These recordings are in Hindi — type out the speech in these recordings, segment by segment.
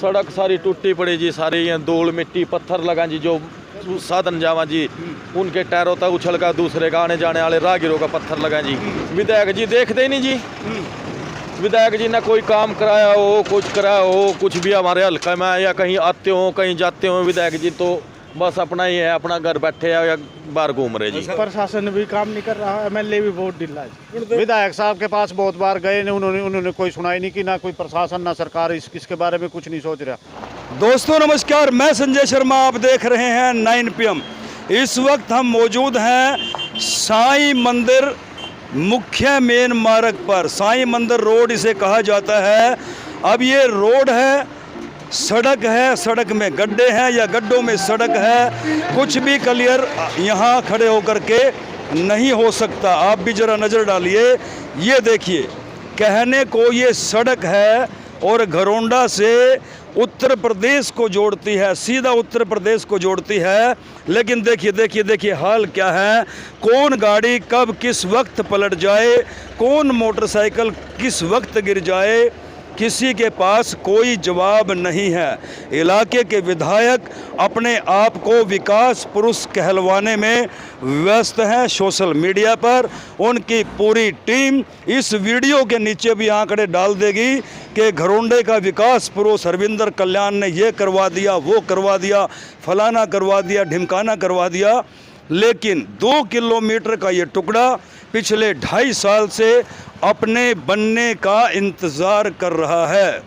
सड़क सारी टूटी पड़ी जी, सारी यहाँ धूल मिट्टी पत्थर लगा जी, जो साधन जावा जी उनके टायरों तक उछल का, दूसरे का आने जाने वाले राहगीरों का पत्थर लगा जी। विधायक जी देखते ही नहीं जी, विधायक जी ने कोई काम कराया हो, कुछ कराया हो, कुछ भी हमारे हल्का में या कहीं आते हो कहीं जाते हो, विधायक जी तो बस अपना ही है, अपना घर बैठे है या बाहर घूम रहे जी। प्रशासन भी काम नहीं कर रहा, एमएलए भी बहुत ढीला है। विधायक साहब के पास बहुत बार गए, उन्होंने कोई सुनाई नहीं की, ना कोई प्रशासन ना सरकार इसके बारे में कुछ नहीं सोच रहा। दोस्तों नमस्कार, मैं संजय शर्मा, आप देख रहे हैं 9 PM। इस वक्त हम मौजूद हैं साईं मंदिर मुख्य मेन मार्ग पर। साईं मंदिर रोड इसे कहा जाता है। अब ये रोड है, सड़क है, सड़क में गड्ढे हैं या गड्ढों में सड़क है, कुछ भी क्लियर यहाँ खड़े होकर के नहीं हो सकता। आप भी जरा नज़र डालिए, ये देखिए, कहने को ये सड़क है और घरोंडा से उत्तर प्रदेश को जोड़ती है, सीधा उत्तर प्रदेश को जोड़ती है। लेकिन देखिए देखिए देखिए हाल क्या है, कौन गाड़ी कब किस वक्त पलट जाए, कौन मोटरसाइकिल किस वक्त गिर जाए, किसी के पास कोई जवाब नहीं है। इलाके के विधायक अपने आप को विकास पुरुष कहलवाने में व्यस्त हैं सोशल मीडिया पर। उनकी पूरी टीम इस वीडियो के नीचे भी आंकड़े डाल देगी कि घरोंडे का विकास पुरुष हरविंदर कल्याण ने ये करवा दिया, वो करवा दिया, फलाना करवा दिया, ढिमकाना करवा दिया। लेकिन 2 किलोमीटर का ये टुकड़ा पिछले 2.5 साल से अपने बनने का इंतज़ार कर रहा है।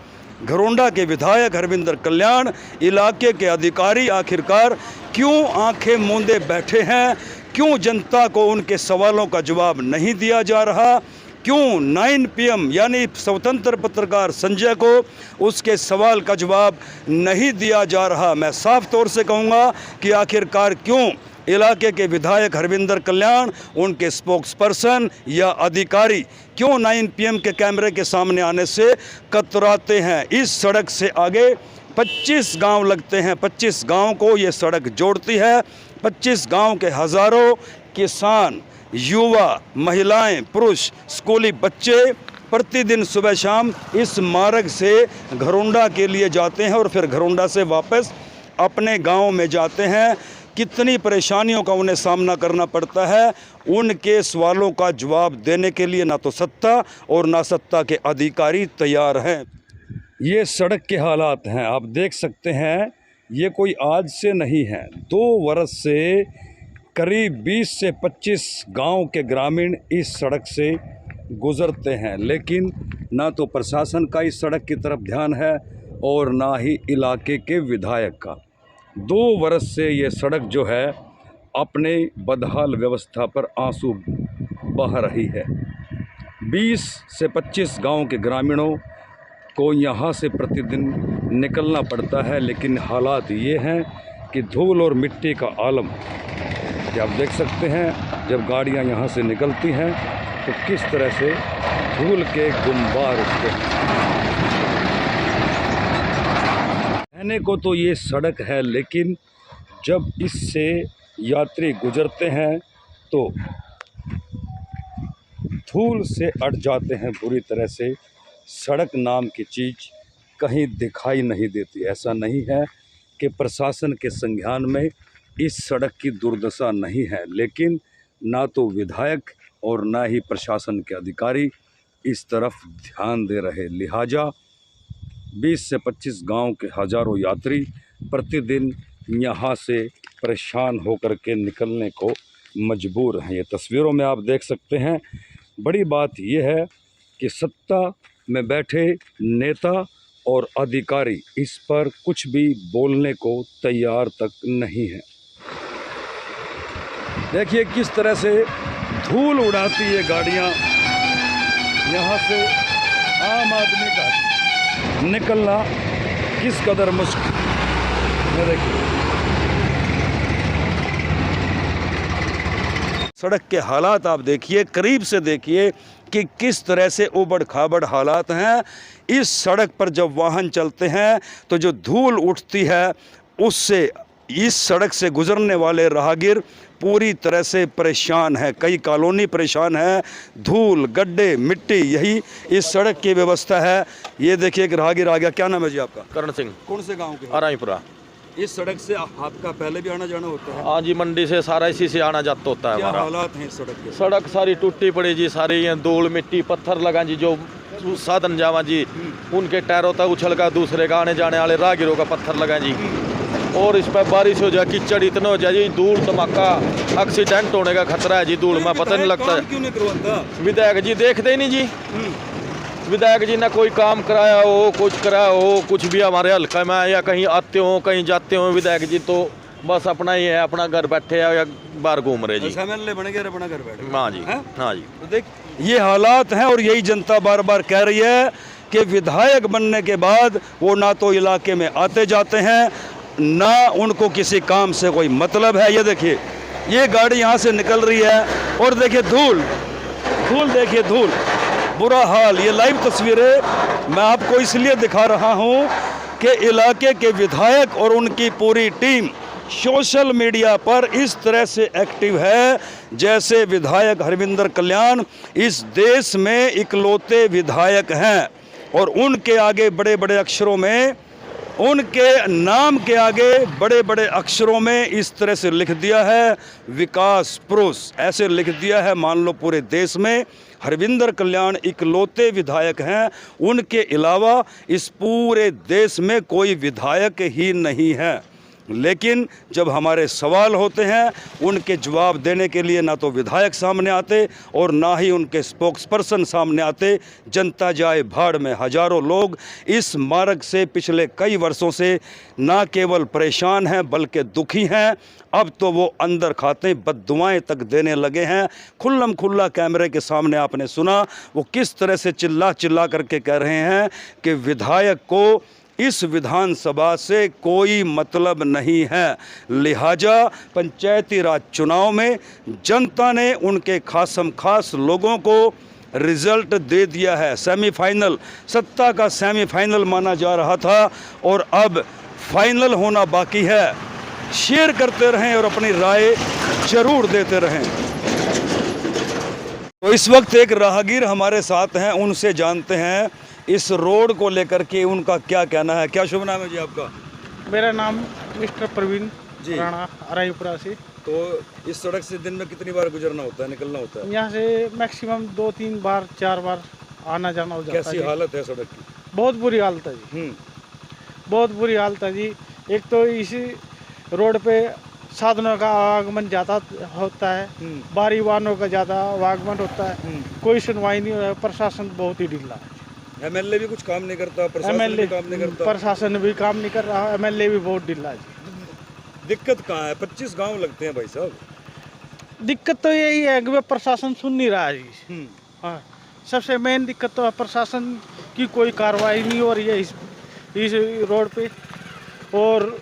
घरोंडा के विधायक हरविंदर कल्याण, इलाके के अधिकारी आखिरकार क्यों आंखें मूंदे बैठे हैं, क्यों जनता को उनके सवालों का जवाब नहीं दिया जा रहा, क्यों 9 PM यानी स्वतंत्र पत्रकार संजय को उसके सवाल का जवाब नहीं दिया जा रहा। मैं साफ तौर से कहूँगा कि आखिरकार क्यों इलाके के विधायक हरविंदर कल्याण, उनके स्पोक्सपर्सन या अधिकारी क्यों 9 PM के कैमरे के सामने आने से कतराते हैं। इस सड़क से आगे 25 गांव लगते हैं, 25 गांव को ये सड़क जोड़ती है। 25 गांव के हज़ारों किसान, युवा, महिलाएं, पुरुष, स्कूली बच्चे प्रतिदिन सुबह शाम इस मार्ग से घरोंडा के लिए जाते हैं और फिर घरोंडा से वापस अपने गांव में जाते हैं। कितनी परेशानियों का उन्हें सामना करना पड़ता है, उनके सवालों का जवाब देने के लिए ना तो सत्ता और ना सत्ता के अधिकारी तैयार हैं। ये सड़क के हालात हैं, आप देख सकते हैं। ये कोई आज से नहीं है, 2 वर्ष से करीब 20 से 25 गांव के ग्रामीण इस सड़क से गुज़रते हैं। लेकिन ना तो प्रशासन का इस सड़क की तरफ ध्यान है और ना ही इलाके के विधायक का। 2 वर्ष से ये सड़क जो है अपने बदहाल व्यवस्था पर आंसू बहा रही है। 20 से 25 गांव के ग्रामीणों को यहाँ से प्रतिदिन निकलना पड़ता है। लेकिन हालात ये हैं कि धूल और मिट्टी का आलम कि आप देख सकते हैं, जब गाड़ियाँ यहाँ से निकलती हैं तो किस तरह से धूल के गुम्बार उठते हैं। कहने को तो ये सड़क है, लेकिन जब इससे यात्री गुजरते हैं तो धूल से अट जाते हैं बुरी तरह से। सड़क नाम की चीज़ कहीं दिखाई नहीं देती। ऐसा नहीं है कि प्रशासन के संज्ञान में इस सड़क की दुर्दशा नहीं है, लेकिन ना तो विधायक और ना ही प्रशासन के अधिकारी इस तरफ ध्यान दे रहे। लिहाजा 20 से 25 गांव के हज़ारों यात्री प्रतिदिन यहाँ से परेशान होकर के निकलने को मजबूर हैं। ये तस्वीरों में आप देख सकते हैं। बड़ी बात यह है कि सत्ता में बैठे नेता और अधिकारी इस पर कुछ भी बोलने को तैयार तक नहीं है। देखिए किस तरह से धूल उड़ाती है गाड़ियाँ। यहाँ से आम आदमी का निकलना किस कदर मुश्किल है। देखिए सड़क के हालात आप देखिए, करीब से देखिए कि किस तरह से उबड़ खाबड़ हालात हैं। इस सड़क पर जब वाहन चलते हैं तो जो धूल उठती है उससे इस सड़क से गुजरने वाले राहगीर पूरी तरह से परेशान है। कई कॉलोनी परेशान है, धूल, गड्ढे, मिट्टी, यही इस सड़क की व्यवस्था है। ये देखिए एक राहगीर आ गया। क्या नाम है जी आपका? करण सिंह, कौन से गांव के? अराईपुरा। इस सड़क से आपका पहले भी आना जाना होता है? हाँ जी, मंडी से सारा इसी से आना जाता होता है क्या हमारा। हालात हैं इस सड़क के? सड़क सारी टूटी पड़ी जी, सारी ये धूल मिट्टी पत्थर लगा जी, जो साधन जावा जी उनके टायरों तक उछल का दूसरे का आने जाने वाले राहगीरों का पत्थर लगा जी। और इस पर बारिश हो जाए, कीचड़ इतना हो जाए जी, धूल धमाका, एक्सीडेंट होने का खतरा है जी। धूल में पता नहीं लगता। क्यों नहीं करवाता? विधायक जी देखते ही नहीं जी। विधायक जी ने कोई काम कराया हो, कुछ कराया हो, कुछ भी हमारे हल्का में, या कहीं आते हो कहीं जाते हो, विधायक जी तो बस अपना ही है, अपना घर बैठे है या बाहर घूम रहे जी। एमएलए बन गए, अपना घर बैठे। हाँ जी, हाँ जी। तो देख, ये हालात हैं और यही जनता बार बार कह रही है कि विधायक बनने के बाद वो ना तो इलाके में आते जाते हैं, ना उनको किसी काम से कोई मतलब है। ये देखिए, ये गाड़ी यहाँ से निकल रही है और देखिए धूल, धूल देखिए, धूल, बुरा हाल। ये लाइव तस्वीरें मैं आपको इसलिए दिखा रहा हूँ कि इलाके के विधायक और उनकी पूरी टीम सोशल मीडिया पर इस तरह से एक्टिव है जैसे विधायक हरविंदर कल्याण इस देश में इकलौते विधायक हैं। और उनके आगे बड़े बड़े अक्षरों में, उनके नाम के आगे बड़े बड़े अक्षरों में इस तरह से लिख दिया है विकास पुरुष, ऐसे लिख दिया है मान लो पूरे देश में हरविंदर कल्याण इकलौते विधायक हैं। उनके अलावा इस पूरे देश में कोई विधायक ही नहीं है। लेकिन जब हमारे सवाल होते हैं उनके जवाब देने के लिए ना तो विधायक सामने आते और ना ही उनके स्पोक्सपर्सन सामने आते। जनता जाए भाड़ में। हजारों लोग इस मार्ग से पिछले कई वर्षों से ना केवल परेशान हैं बल्कि दुखी हैं। अब तो वो अंदर खाते बद्दुआएं तक देने लगे हैं। खुल्लम खुल्ला कैमरे के सामने आपने सुना वो किस तरह से चिल्ला चिल्ला करके कह रहे हैं कि विधायक को इस विधानसभा से कोई मतलब नहीं है। लिहाजा पंचायती राज चुनाव में जनता ने उनके खासम खास लोगों को रिजल्ट दे दिया है। सेमीफाइनल, सत्ता का सेमीफाइनल माना जा रहा था और अब फाइनल होना बाकी है। शेयर करते रहें और अपनी राय जरूर देते रहें। तो इस वक्त एक राहगीर हमारे साथ हैं, उनसे जानते हैं इस रोड को लेकर के उनका क्या कहना है। क्या शुभ नाम है जी आपका? मेरा नाम मिस्टर प्रवीण जी। राणा, अराईपुरा से। तो इस सड़क से दिन में कितनी बार गुजरना होता है, निकलना होता है? यहाँ से मैक्सिमम 2-3 बार 4 बार आना जाना हो जाता है। कैसी हालत है सड़क की? बहुत बुरी हालत है जी, बहुत बुरी हालत है जी। एक तो इसी रोड पे साधनों का आवागमन ज़्यादा होता है, भारी वाहनों का ज़्यादा आवागमन होता है, कोई सुनवाई नहीं हो रहा है। प्रशासन बहुत ही ढीला है। एमएलए भी कुछ काम नहीं करता, प्रशासन भी काम नहीं करता। प्रशासन भी काम नहीं कर रहा है, एमएलए भी बहुत ढीला है। दिक्कत कहाँ है? 25 गांव लगते हैं भाई साहब। दिक्कत तो यही है कि प्रशासन सुन नहीं रहा है जी। हाँ, सबसे मेन दिक्कत तो है प्रशासन की कोई कार्रवाई नहीं हो रही है इस रोड पे। और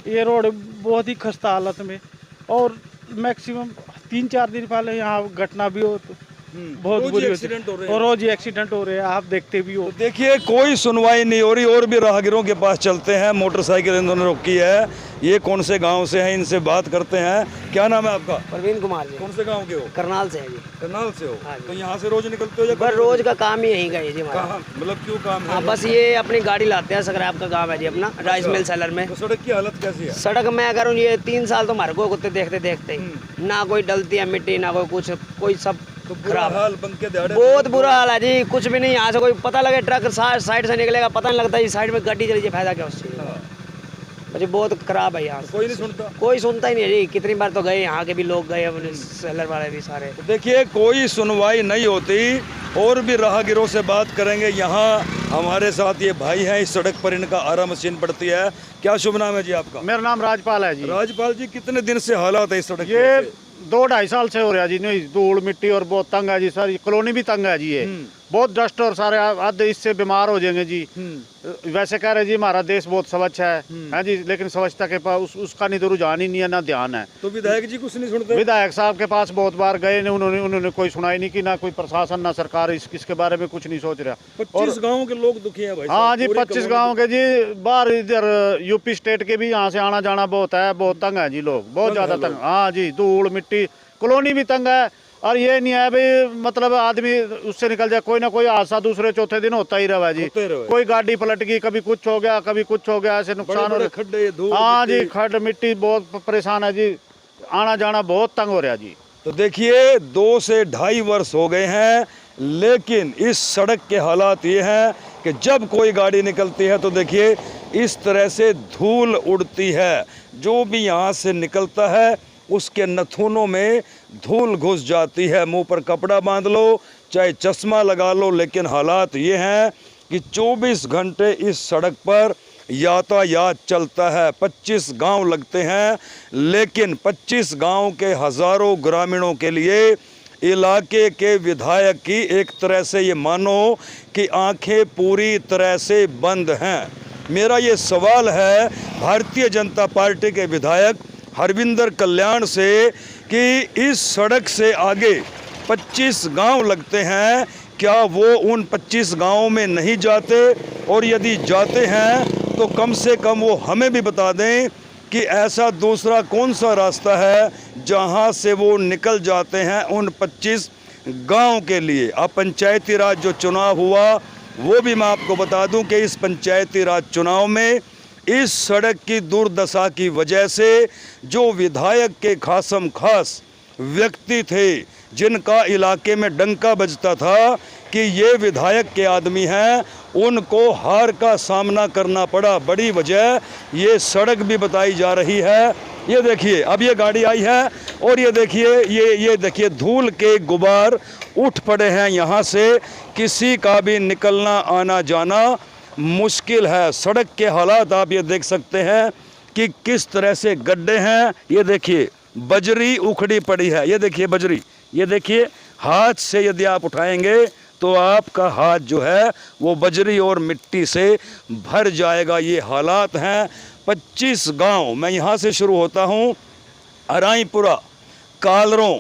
ये रोड बहुत ही खस्ता हालत में, और मैक्सिमम 3-4 दिन पहले यहाँ घटना भी हो, बहुत बुरी एक्सीडेंट हो रहे हैं और रोज ही एक्सीडेंट हो रहे हैं, आप देखते भी हो। तो देखिए कोई सुनवाई नहीं हो रही। और भी राहगीरों के पास चलते हैं, मोटरसाइकिल इन्होंने रोकी है। ये कौन से गांव से हैं, इनसे बात करते हैं। क्या नाम है आपका? प्रवीण कुमार जी। कौन से गांव के हो? करनाल से है जी। करनाल से हो? हाँ जी। तो यहाँ से रोज निकलते हो या बस रोज का काम ही यही का है जी हमारा। कहाँ, मतलब क्यों काम है? हाँ, बस ये अपनी गाड़ी लाते हैं, स्क्रैप का काम है जी अपना, राइस मिल सेलर में। तो सड़क की हालत कैसी है? सड़क में अगर ये 3 साल तो हमारे को कुत्ते देखते देखते ही ना कोई डलती है मिट्टी, ना कोई कुछ, कोई सब तो बुरा खराब। हाल बंद के दिहाड़े बहुत बुरा हाल है जी। कुछ भी नहीं, यहाँ से कोई पता लगे ट्रक साइड से निकलेगा, पता नहीं लगता, साइड में गाड़ी चली, फायदा क्या उससे? जी बहुत खराब है यहाँ। कोई नहीं सुनता, कोई सुनता ही नहीं है जी। कितनी बार तो गए, यहाँ के भी लोग गए, अपने सेलर वाले भी सारे। देखिए कोई सुनवाई नहीं होती। और भी राहगीरों से बात करेंगे। यहाँ हमारे साथ ये भाई हैं, इस सड़क पर इनका आरा मशीन पड़ती है। क्या शुभ नाम है जी आपका? मेरा नाम राजपाल है जी। राजपाल जी, कितने दिन से हालात है इस सड़क ये के? 2-2.5 साल से हो रहा है जी। नहीं, धूल मिट्टी और बहुत तंग है जी सर, कॉलोनी भी तंग है जी। ये बहुत डस्ट और सारे आधे इससे बीमार हो जाएंगे जी। वैसे कह रहे जी हमारा देश बहुत स्वच्छ है जी, लेकिन स्वच्छता के पास उसका नहीं तो रुझान ही नहीं है, ना ध्यान है। तो विधायक जी कुछ नहीं सुनते? विधायक साहब के पास बहुत बार गए ने, उन्होंने कोई सुनाई नहीं की, ना कोई प्रशासन ना सरकार इसके बारे में कुछ नहीं सोच रहा। 25 गाँव के लोग दुखी हैं भाई। हाँ जी, 25 गाँव के जी, बाहर इधर यूपी स्टेट के भी यहाँ से आना जाना बहुत है, बहुत तंग है जी लोग, बहुत ज्यादा तंग। हाँ जी, धूल मिट्टी, कॉलोनी भी तंग है। और ये नहीं है भाई, मतलब आदमी उससे निकल जाए, कोई ना कोई हादसा दूसरे चौथे दिन होता ही रहा जी। कोई गाड़ी पलट गई, कभी कुछ हो गया, कभी कुछ हो गया, ऐसे नुकसान हो रहे। खड्डे, धूल, हाँ जी, खड्ड मिट्टी, बहुत परेशान है जी, आना जाना बहुत तंग हो रहा जी। तो देखिए 2 से 2.5 वर्ष हो गए हैं, लेकिन इस सड़क के हालात ये हैं कि जब कोई गाड़ी निकलती है तो देखिए इस तरह से धूल उड़ती है। जो भी यहाँ से निकलता है उसके नथुनों में धूल घुस जाती है। मुंह पर कपड़ा बांध लो, चाहे चश्मा लगा लो, लेकिन हालात ये हैं कि 24 घंटे इस सड़क पर यातायात चलता है। 25 गांव लगते हैं, लेकिन 25 गांव के हज़ारों ग्रामीणों के लिए इलाके के विधायक की एक तरह से ये मानो कि आंखें पूरी तरह से बंद हैं। मेरा ये सवाल है भारतीय जनता पार्टी के विधायक हरविंदर कल्याण से कि इस सड़क से आगे 25 गांव लगते हैं, क्या वो उन 25 गांवों में नहीं जाते? और यदि जाते हैं तो कम से कम वो हमें भी बता दें कि ऐसा दूसरा कौन सा रास्ता है जहां से वो निकल जाते हैं उन 25 गांव के लिए। अब पंचायती राज जो चुनाव हुआ वो भी मैं आपको बता दूं कि इस पंचायती राज चुनाव में इस सड़क की दुर्दशा की वजह से जो विधायक के खासम खास व्यक्ति थे, जिनका इलाके में डंका बजता था कि ये विधायक के आदमी हैं, उनको हार का सामना करना पड़ा। बड़ी वजह ये सड़क भी बताई जा रही है। ये देखिए अब ये गाड़ी आई है और ये देखिए ये देखिए धूल के गुबार उठ पड़े हैं। यहाँ से किसी का भी निकलना आना जाना मुश्किल है। सड़क के हालात आप ये देख सकते हैं कि किस तरह से गड्ढे हैं। ये देखिए बजरी उखड़ी पड़ी है, ये देखिए बजरी, ये देखिए हाथ से यदि आप उठाएंगे तो आपका हाथ जो है वो बजरी और मिट्टी से भर जाएगा। ये हालात हैं 25 गांव। मैं यहाँ से शुरू होता हूँ, अराईपुरा, कालरों,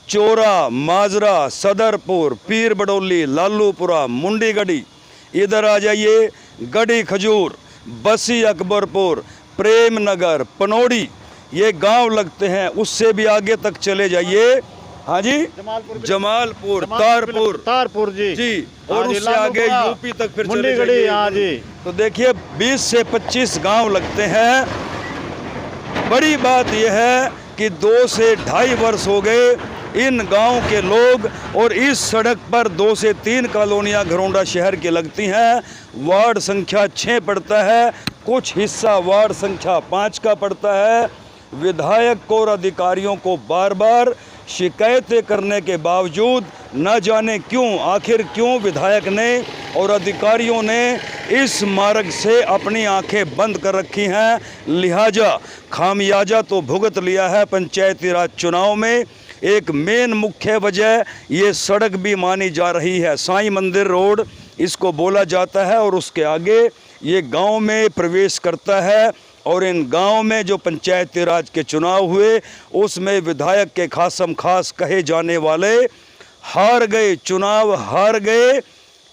चोरा, माजरा, सदरपुर, पीर बडोली, लालूपुरा, मुंडीगढ़ी, इधर आ जाइए, गढ़ी खजूर, बसी अकबरपुर, प्रेम नगर, पनौड़ी, ये गांव लगते हैं। उससे भी आगे तक चले जाइए, हाँ जी, जमालपुर, तारपुर जी, और उससे आगे यूपी तक फिर चले जाइए। हाँ जी, तो देखिए 20 से 25 गांव लगते हैं। बड़ी बात यह है कि 2 से 2.5 वर्ष हो गए इन गांव के लोग, और इस सड़क पर 2 से 3 कॉलोनियां घरौंडा शहर की लगती हैं। वार्ड संख्या 6 पड़ता है, कुछ हिस्सा वार्ड संख्या 5 का पड़ता है। विधायक को और अधिकारियों को बार बार शिकायतें करने के बावजूद न जाने क्यों, आखिर क्यों विधायक ने और अधिकारियों ने इस मार्ग से अपनी आंखें बंद कर रखी हैं। लिहाजा खामियाजा तो भुगत लिया है पंचायती राज चुनाव में। एक मेन मुख्य वजह ये सड़क भी मानी जा रही है। साईं मंदिर रोड इसको बोला जाता है, और उसके आगे ये गांव में प्रवेश करता है। और इन गांव में जो पंचायती राज के चुनाव हुए उसमें विधायक के खासम खास कहे जाने वाले हार गए, चुनाव हार गए।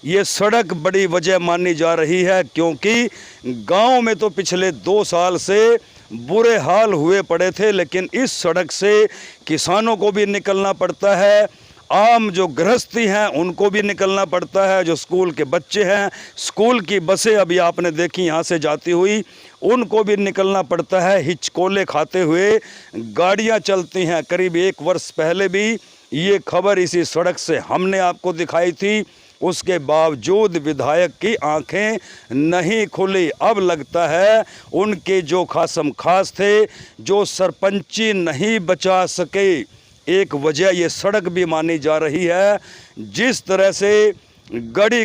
ये सड़क बड़ी वजह मानी जा रही है, क्योंकि गांव में तो पिछले 2 साल से बुरे हाल हुए पड़े थे, लेकिन इस सड़क से किसानों को भी निकलना पड़ता है, आम जो गृहस्थी हैं उनको भी निकलना पड़ता है, जो स्कूल के बच्चे हैं, स्कूल की बसें अभी आपने देखी यहाँ से जाती हुई, उनको भी निकलना पड़ता है। हिचकोले खाते हुए गाड़ियाँ चलती हैं। करीब 1 वर्ष पहले भी ये खबर इसी सड़क से हमने आपको दिखाई थी, उसके बावजूद विधायक की आंखें नहीं खुली। अब लगता है उनके जो खासम खास थे, जो सरपंची नहीं बचा सके, एक वजह ये सड़क भी मानी जा रही है। जिस तरह से गढ़ी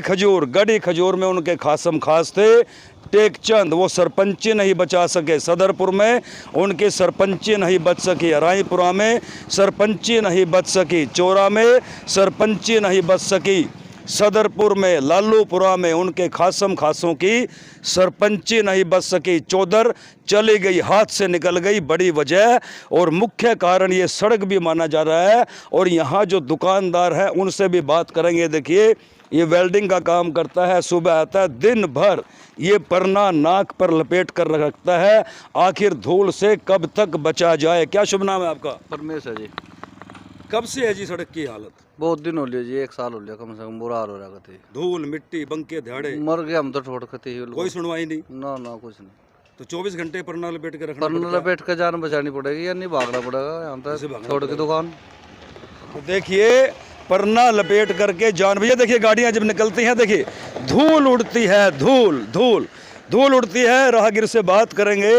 खजूर में उनके खासम खास थे टेकचंद, वो सरपंची नहीं बचा सके। सदरपुर में उनके सरपंची नहीं बच सकी, रायपुरा में सरपंची नहीं बच सकी, चोरा में सरपंची नहीं बच सकी। सदरपुर में, लालूपुरा में उनके खासम खासों की सरपंची नहीं बच सकी, चौधर चली गई, हाथ से निकल गई, बड़ी वजह और मुख्य कारण ये सड़क भी माना जा रहा है। और यहाँ जो दुकानदार है उनसे भी बात करेंगे। देखिए ये वेल्डिंग का काम करता है, सुबह आता है, दिन भर ये परना नाक पर लपेट कर रखता है। आखिर धूल से कब तक बचा जाए। क्या शुभ नाम है आपका? परमेश है जी। कब से है जी सड़क की हालत? बहुत दिन हो लिया जी, 1 साल हो लिया कम से कम, बुरा हाल हो रहा थे। धूल मिट्टी बंके दिहाड़े, मर गए हम तो छोड़ खते ही। कोई सुनवाई नहीं। ना ना कुछ नहीं। तो 24 घंटे परना लपेट के रखना पर पड़ता है। लपेट के जान बचानी पड़ेगी या नहीं भागना पड़ेगा यहाँ कैसे तक भागना छोड़ के दुकान। तो देखिए परना लपेट करके जान, भैया देखिए गाड़ियां जब निकलती हैं, देखिए धूल उड़ती है, धूल धूल धूल उड़ती है। राहगीर से बात करेंगे,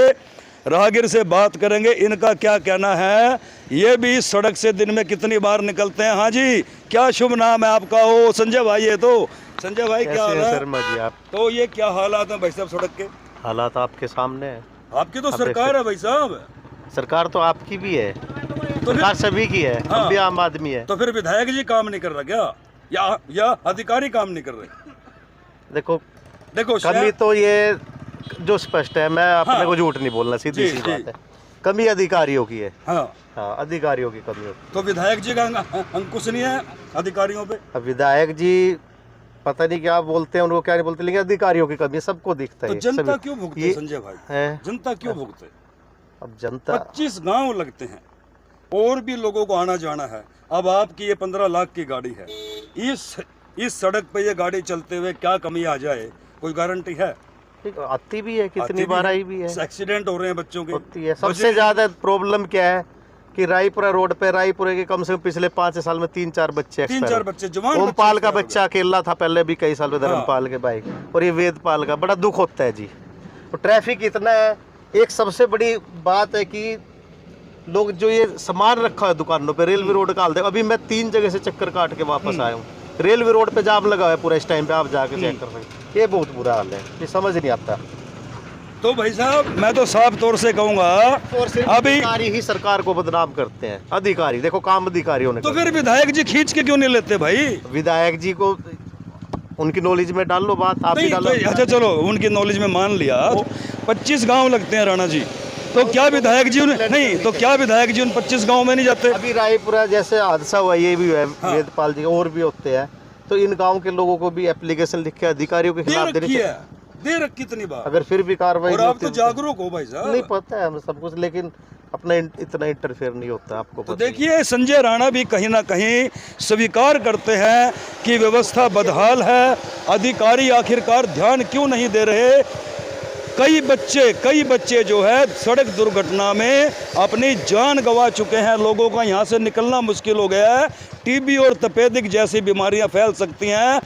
राहगीर से बात करेंगे, इनका क्या कहना है। ये भी इस सड़क से दिन में कितनी बार निकलते हैं। हाँ जी, क्या शुभ नाम है आपका? ओ संजय भाई है। तो संजय भाई क्या हाल है? शर्मा जी आप? तो ये क्या हालात हैं भाई साहब सड़क के? हालात आपके सामने है। आपकी तो सरकार है भाई साहब। सरकार तो आपकी भी है, तो सरकार सभी की है, हाँ। हम भी आम आदमी है। तो फिर विधायक जी काम नहीं कर रहा क्या, या अधिकारी काम नहीं कर रहे? देखो देखो कमी तो ये जो स्पष्ट है, मैं अपने हाँ। को झूठ नहीं बोलना, सीधी जी, सी जी। बात है। कमी अधिकारियों की है। हाँ, हाँ, अधिकारियों की कमी होती तो विधायक जी का अंकुश नहीं है अधिकारियों पे? है। अब विधायक जी पता नहीं क्या बोलते हैं, उनको क्या नहीं बोलते, लेकिन अधिकारियों की कमी सबको दिखता तो है। जनता सभी- क्यों भुगते ये संजय भाई? है। जनता क्यों भुगते? अब जनता 25 गांव लगते हैं और भी लोगों को आना जाना है। अब आपकी ये 15 लाख की गाड़ी है, इस सड़क पे ये गाड़ी चलते हुए क्या कमी आ जाए, कोई गारंटी है? आती भी है, कितनी आती बार आई भी है, एक्सीडेंट हो रहे हैं बच्चों के। होती है। सबसे ज्यादा प्रॉब्लम क्या है कि रायपुरा रोड पे, रायपुरा के कम से कम पिछले 5 साल में 3-4 बच्चे 3-4 बच्चे जवान ओमपाल का expire हो बच्चा अकेला था पहले भी कई साल में, धर्मपाल के भाई, और ये वेदपाल का। बड़ा दुख होता है जी। तो ट्रैफिक इतना है। एक सबसे बड़ी बात है कि लोग जो ये सामान रखा है दुकानों पे, रेलवे रोड का हाल देखो। अभी मैं 3 जगह से चक्कर काट के वापस आया हूँ। रेलवे रोड पे जाम लगा है पूरा, इस टाइम पे आप जाके चेक कर सकते। ये बहुत बुरा हाल है, ये समझ नहीं आता। तो भाई साहब मैं तो साफ तौर से कहूंगा, और सिर्फ अभी अधिकारी ही सरकार को बदनाम करते हैं। अधिकारी देखो, काम अधिकारियों ने तो कर फिर विधायक जी खींच के क्यों नहीं लेते भाई? विधायक जी को उनकी नॉलेज में डाल लो बात, आप भी नहीं, डालो। तो अच्छा चलो उनकी नॉलेज में मान लिया। 25 गांव लगते हैं राणा जी, तो क्या विधायक जी नहीं, तो क्या विधायक जी उन 25 गांव में नहीं जाते? अभी रायपुरा जैसे हादसा हुआ, ये भी है वेदपाल जी, और भी होते हैं। तो इन गांव के लोगों को भी एप्लीकेशन लिख के अधिकारियों के खिलाफ देनी चाहिए। दे रख कितनी बार, अगर फिर भी कार्रवाई और नहीं आप तो होती, जागरूक हो भाई साहब। नहीं पता है हमें सब कुछ, लेकिन अपना इतना इंटरफेयर नहीं होता, आपको तो पता ही है। देखिए संजय राणा भी कहीं ना कहीं स्वीकार करते हैं कि व्यवस्था बदहाल है, अधिकारी आखिरकार ध्यान क्यों नहीं दे रहे। कई बच्चे जो है सड़क दुर्घटना में अपनी जान गंवा चुके हैं। लोगों का यहाँ से निकलना मुश्किल हो गया है। टीबी और तपेदिक जैसी बीमारियां फैल सकती हैं।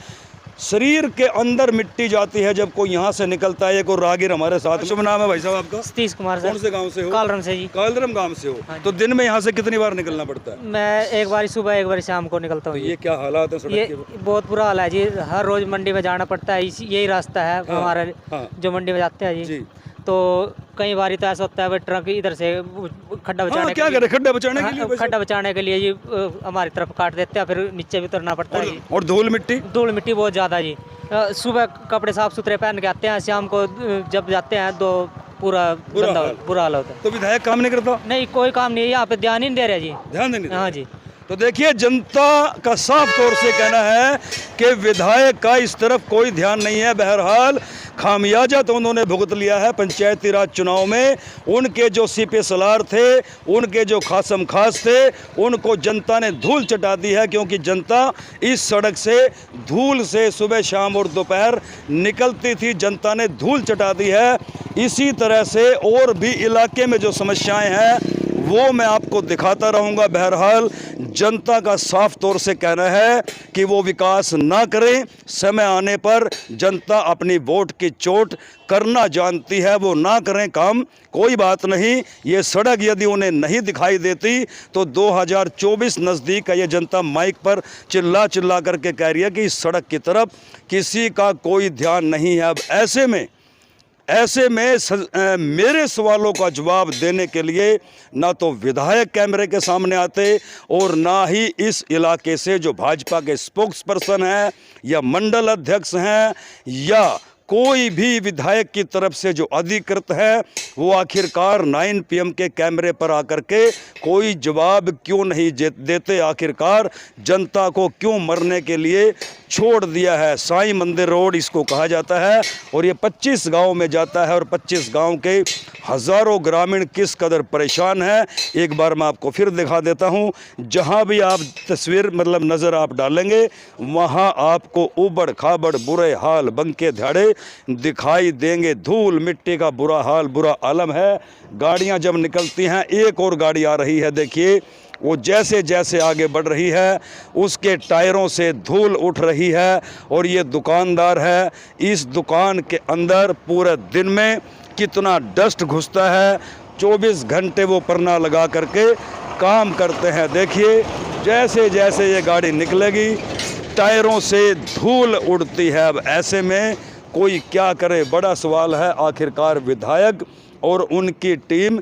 शरीर के अंदर मिट्टी जाती है जब कोई यहाँ से निकलता है। एक और राहगीर हमारे साथ। शुभ नाम है भाई साहब आपका? सतीश कुमार कौन सर, से गांव से हो? कालरम से जी। कालरम गांव से हो। तो दिन में यहाँ से कितनी बार निकलना पड़ता है? मैं एक बार सुबह एक बार शाम को निकलता तो हूँ। ये क्या हालात है सड़क ये के? बहुत बुरा हाल है जी। हर रोज मंडी में जाना पड़ता है, यही रास्ता है हमारा हाँ। जो मंडी में जाते हैं जी। तो कई बार तो ऐसा होता है ट्रक इधर से खड्डा बचाने क्या करे, खड्डा बचाने के लिए? खड्डा बचाने के लिए जी हमारी तरफ काट देते हैं, फिर नीचे भी उतरना पड़ता है जी। और धूल मिट्टी बहुत ज़्यादा जी। सुबह कपड़े साफ सुथरे पहन के आते हैं, शाम को जब जाते हैं तो बुरा हाल होता है। तो विधायक काम नहीं करता? नहीं, कोई काम नहीं है यहाँ पे, ध्यान ही नहीं दे रहे जी। ध्यान देने। हाँ जी। तो देखिए जनता का साफ तौर से कहना है कि विधायक का इस तरफ कोई ध्यान नहीं है। बहरहाल खामियाजा तो उन्होंने भुगत लिया है पंचायती राज चुनाव में। उनके जो सीपी सलार थे, उनके जो खासम खास थे, उनको जनता ने धूल चटा दी है, क्योंकि जनता इस सड़क से धूल से सुबह शाम और दोपहर निकलती थी। जनता ने धूल चटा दी है। इसी तरह से और भी इलाके में जो समस्याएं हैं वो मैं आपको दिखाता रहूँगा। बहरहाल जनता का साफ तौर से कहना है कि वो विकास ना करें। समय आने पर जनता अपनी वोट की चोट करना जानती है, वो ना करें काम, कोई बात नहीं। ये सड़क यदि उन्हें नहीं दिखाई देती तो 2024 नज़दीक है। ये जनता माइक पर चिल्ला चिल्ला करके कह रही है कि इस सड़क की तरफ किसी का कोई ध्यान नहीं है। अब ऐसे में ऐसे में मेरे सवालों का जवाब देने के लिए ना तो विधायक कैमरे के सामने आते और ना ही इस इलाके से जो भाजपा के स्पोक्स पर्सन हैं या मंडल अध्यक्ष हैं या कोई भी विधायक की तरफ से जो अधिकृत है वो आखिरकार 9 PM के कैमरे पर आकर के कोई जवाब क्यों नहीं देते। आखिरकार जनता को क्यों मरने के लिए छोड़ दिया है। साईं मंदिर रोड इसको कहा जाता है और ये 25 गांव में जाता है और 25 गांव के हज़ारों ग्रामीण किस कदर परेशान हैं एक बार मैं आपको फिर दिखा देता हूं। जहां भी आप तस्वीर मतलब नज़र आप डालेंगे वहां आपको उबड़ खाबड़ बुरे हाल बंके ध्याड़े दिखाई देंगे। धूल मिट्टी का बुरा हाल बुरा आलम है। गाड़ियां जब निकलती हैं, एक और गाड़ी आ रही है, देखिए वो जैसे जैसे आगे बढ़ रही है उसके टायरों से धूल उठ रही है। और ये दुकानदार है, इस दुकान के अंदर पूरे दिन में कितना डस्ट घुसता है। 24 घंटे वो परना लगा करके काम करते हैं। देखिए जैसे जैसे ये गाड़ी निकलेगी टायरों से धूल उड़ती है। अब ऐसे में कोई क्या करे, बड़ा सवाल है। आखिरकार विधायक और उनकी टीम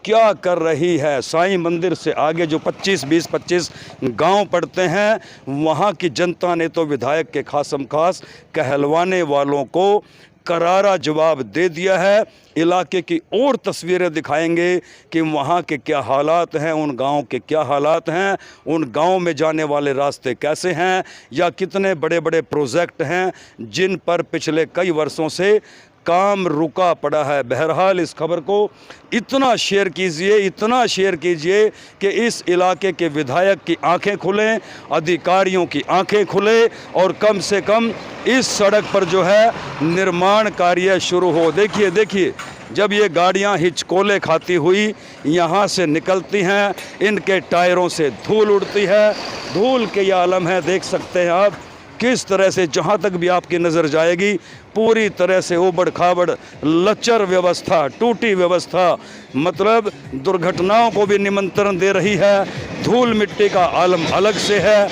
क्या कर रही है। साईं मंदिर से आगे जो 25 गांव पड़ते हैं वहां की जनता ने तो विधायक के खासम खास कहलवाने वालों को करारा जवाब दे दिया है। इलाके की और तस्वीरें दिखाएंगे कि वहाँ के क्या हालात हैं, उन गाँव के क्या हालात हैं, उन गाँव में जाने वाले रास्ते कैसे हैं या कितने बड़े बड़े प्रोजेक्ट हैं जिन पर पिछले कई वर्षों से काम रुका पड़ा है। बहरहाल इस खबर को इतना शेयर कीजिए कि इस इलाके के विधायक की आंखें खुलें, अधिकारियों की आंखें खुले और कम से कम इस सड़क पर जो है निर्माण कार्य शुरू हो। देखिए जब ये गाड़ियां हिचकोले खाती हुई यहाँ से निकलती हैं इनके टायरों से धूल उड़ती है। धूल के ये आलम है, देख सकते हैं आप किस तरह से जहाँ तक भी आपकी नज़र जाएगी पूरी तरह से उबड़ खाबड़ लचर व्यवस्था, टूटी व्यवस्था, मतलब दुर्घटनाओं को भी निमंत्रण दे रही है। धूल मिट्टी का आलम अलग से है,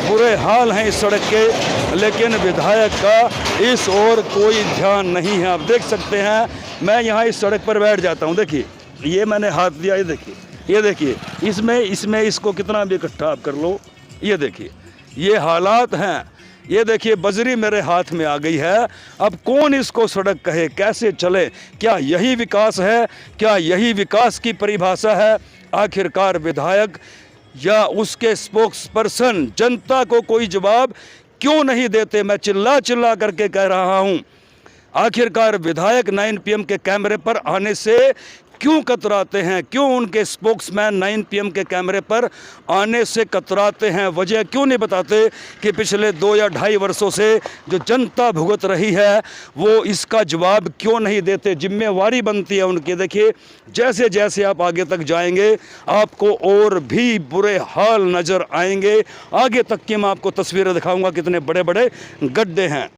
बुरे हाल हैं इस सड़क के, लेकिन विधायक का इस ओर कोई ध्यान नहीं है। आप देख सकते हैं मैं यहाँ इस सड़क पर बैठ जाता हूँ। देखिए ये मैंने हाथ दिया, ये देखिए इसमें इसको कितना भी इकट्ठा आप कर लो। ये देखिए ये हालात हैं। ये देखिए बजरी मेरे हाथ में आ गई है। अब कौन इसको सड़क कहे, कैसे चले? क्या यही विकास है? क्या यही विकास की परिभाषा है? आखिरकार विधायक या उसके स्पोक्स पर्सन जनता को कोई जवाब क्यों नहीं देते? मैं चिल्ला करके कह रहा हूँ आखिरकार विधायक 9 PM के कैमरे पर आने से क्यों कतराते हैं? क्यों उनके स्पोक्समैन 9 PM के कैमरे पर आने से कतराते हैं? वजह क्यों नहीं बताते कि पिछले 2 या 2.5 वर्षों से जो जनता भुगत रही है वो इसका जवाब क्यों नहीं देते? जिम्मेवारी बनती है उनकी। देखिए जैसे जैसे आप आगे तक जाएंगे आपको और भी बुरे हाल नज़र आएंगे। आगे तक की मैं आपको तस्वीरें दिखाऊंगा कितने बड़े बड़े गड्ढे हैं।